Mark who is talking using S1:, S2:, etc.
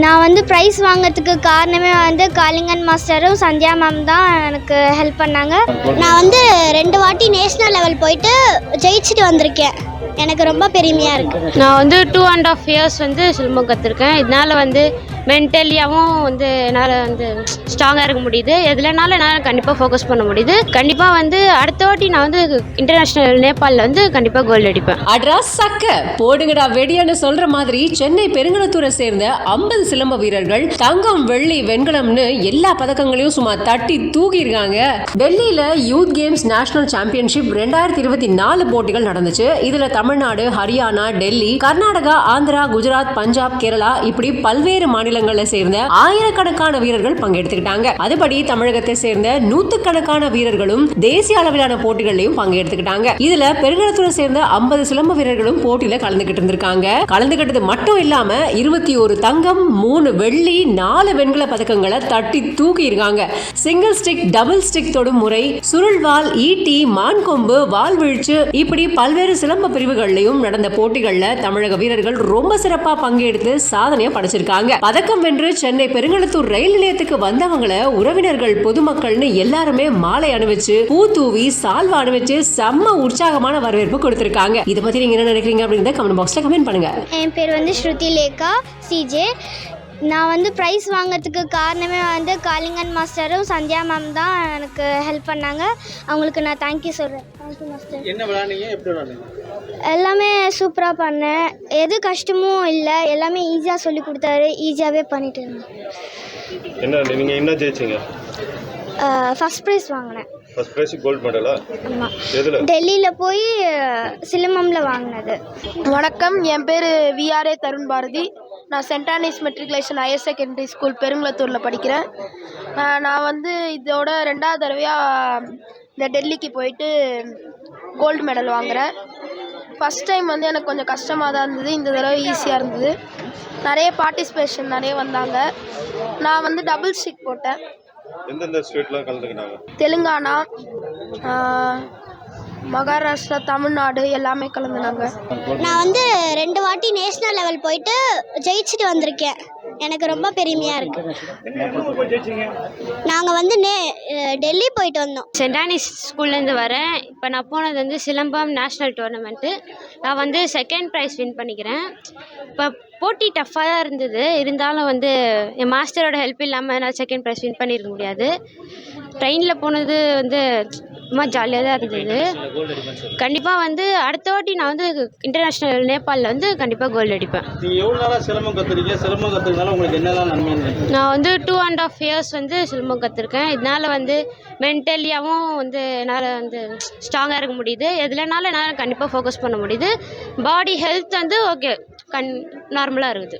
S1: நான் வந்து ப்ரைஸ் வாங்கிறதுக்கு காரணமே வந்து காளிங்கன் மாஸ்டரும் சந்தியா மேம் தான் எனக்கு ஹெல்ப் பண்ணாங்க. நான் வந்து 2 வாட்டி நேஷ்னல் லெவல் போயிட்டு ஜெயிச்சுட்டு வந்திருக்கேன். எனக்கு ரொம்ப பெருமையாக இருக்குது.
S2: நான் வந்து 2.5 years வந்து சிலம்பம் கற்றுருக்கேன். இதனால் வந்து மென்டலியாகவும் வந்து என்னால் வந்து ஸ்ட்ராங்காக இருக்க முடியுது. எதுலனாலும் என்னால் கண்டிப்பாக ஃபோக்கஸ் பண்ண முடியுது. கண்டிப்பாக வந்து அடுத்த வாட்டி நான் வந்து இன்டர்நேஷ்னல் நேபாளில் வந்து கண்டிப்பாக கோல்டு அடிப்பேன்.
S3: அட்ரா சக்க போடுங்கடா வெடியான்னு சொல்கிற மாதிரி சென்னை பெருங்குளத்தூரை சேர்ந்த 50 சிலம்ப வீரர்கள் தங்கம், வெள்ளி, வெண்கலம்னு எல்லா பதக்கங்களையும் சும்மா தட்டி தூக்கியிருக்காங்க. டெல்லியில் யூத் கேம்ஸ் நேஷனல் சாம்பியன்ஷிப் 2024 போட்டிகள் நடந்துச்சு. இதில் தமிழ்நாடு, ஹரியானா, டெல்லி, கர்நாடகா, ஆந்திரா, குஜராத், பஞ்சாப், கேரளா இப்படி பல்வேறு மாநிலங்களை சேர்ந்த ஆயிரக்கணக்கான வீரர்கள் பங்கெடுத்துக்கிட்டாங்க. அதுபடி தமிழகத்தை சேர்ந்த நூற்றுக்கணக்கான வீரர்களும் தேசிய அளவிலான போட்டிகளையும் பங்கெடுத்துக்கிட்டாங்க. இதுல பெருங்குளத்தூரை சேர்ந்த 50 சிலம்ப வீரர்களும் போட்டியில கலந்துகிட்டு இருந்திருக்காங்க. கலந்துகிட்டது மட்டும் இல்லாம 21 தங்கம், 3 வெள்ளி, 4 வெண்கல பதக்கங்களை தட்டி தூக்கி இருக்காங்க. சிங்கிள் ஸ்டிக், டபுள் ஸ்டிக் தொடும் முறை, சுருள்வால், ஈட்டி, மான்கொம்பு, வால் வீழ்ச்சு இப்படி பல்வேறு சிலம்ப பிரிவுகள்லயும் நடந்த போட்டிகள்ல தமிழக வீரர்கள் ரொம்ப சிறப்பா பங்கெடுத்து சாதனையை படைச்சிருக்காங்க. பதக்கம் வென்று சென்னை பெருங்குளத்தூர் ரயில் நிலையத்துக்கு வந்தவங்களை உறவினர்கள், பொதுமக்கள்னு எல்லாருமே மாலை அணிவிச்சு, பூ தூவி, சால்வா அணிவிச்சு செம்ம உற்சாகமான வரவேற்பு கொடுத்திருக்காங்க. இதை பத்தி நீங்க என்ன நினைக்கிறீங்க அப்படின்றத கமெண்ட் பாக்ஸ்ல கமெண்ட் பண்ணுங்க.
S1: என் பேர் வந்து ஸ்ருதி லேகா சிஜே. நான் வந்து ப்ரைஸ் வாங்கிறதுக்கு காரணமே வந்து காளிங்கன் மாஸ்டரும் சந்தியா மேம் தான் எனக்கு ஹெல்ப் பண்ணாங்க. அவங்களுக்கு நான் தேங்க்யூ சொல்கிறேன். Thank you master.
S4: என்ன விளையாடுங்க, எப்படி விளையாடுங்க?
S1: எல்லாமே சூப்பராக பண்ணேன். எது கஷ்டமும் இல்லை, எல்லாமே ஈஸியாக சொல்லி கொடுத்தாரு. ஈஸியாகவே பண்ணிட்டு இருந்தேன்.
S4: என்ன நீங்கள் என்ன ஜெயிச்சிங்க?
S1: ஃபஸ்ட் ப்ரைஸ் வாங்கினேன்.
S4: ஃபர்ஸ்ட் ப்ரைஸ் கோல்டு மெடலா?
S1: ஆமாம்,
S4: எதில்?
S1: டெல்லியில் போய் சிலம்பமில் வாங்கினது.
S5: வணக்கம், என் பேர் விஆர்ஏ தருண் பாரதி. நான் saint Anne's matriculation higher secondary school பெருங்குளத்தூரில் படிக்கிறேன். நான் வந்து இதோட 2வது தடவையாக இந்த டெல்லிக்கு போயிட்டு கோல்டு மெடல் வாங்குகிறேன். ஃபஸ்ட் டைம் வந்து எனக்கு கொஞ்சம் கஷ்டமாக தான் இருந்தது. இந்த தடவை ஈஸியாக இருந்தது. நிறைய பார்ட்டிசிபேஷன் நிறைய வந்தாங்க. நான் வந்து டபுள் ஸ்டிக் போட்டேன்.
S4: எந்தெந்த ஸ்டேட்லாம் கலந்துக்கினாங்க?
S5: தெலுங்கானா, மகாராஷ்டிரா, தமிழ்நாடு எல்லாமே கலந்துனாங்க.
S1: நான் வந்து 2 வாட்டி நேஷ்னல் லெவல் போயிட்டு ஜெயிச்சுட்டு வந்திருக்கேன். எனக்கு ரொம்ப பெருமையாக இருக்குது. நாங்கள் வந்து டெல்லி போயிட்டு வந்தோம்.
S2: சென்ட் ஆனிஸ் ஸ்கூல்லேருந்து வரேன். இப்போ நான் போனது வந்து சிலம்பம் நேஷ்னல் டோர்னமெண்ட்டு. நான் வந்து 2nd ப்ரைஸ் வின் பண்ணிக்கிறேன். இப்போ போட்டி டஃப்பாக தான் இருந்தது. இருந்தாலும் வந்து என் மாஸ்டரோட ஹெல்ப் இல்லாமல் நான் 2nd ப்ரைஸ் வின் பண்ணியிருக்க முடியாது. ட்ரெயினில் போனது வந்து ரொம்ப ஜாலியாக தான் இருந்தது. கண்டிப்பாக வந்து அடுத்த வாட்டி நான் வந்து இன்டர்நேஷ்னல் நேபாளில் வந்து கண்டிப்பாக கோல்டு அடிப்பேன்.
S4: நீங்கள் எவ்வளோ நாளாக சிலம்பம் கற்றுறீங்க? சிலம்பம் கற்றுக்கிறதுனால உங்களுக்கு என்னெல்லாம் நன்மை?
S2: நான் வந்து 2.5 years வந்து சிலம்பம் கற்றுருக்கேன். இதனால் வந்து மென்டலியாகவும் வந்து என்னால் வந்து ஸ்ட்ராங்காக இருக்க முடியுது. எதுலனாலும் என்னால் கண்டிப்பாக ஃபோக்கஸ் பண்ண முடியுது. பாடி ஹெல்த் வந்து ஓகே நார்மலாக இருக்குது.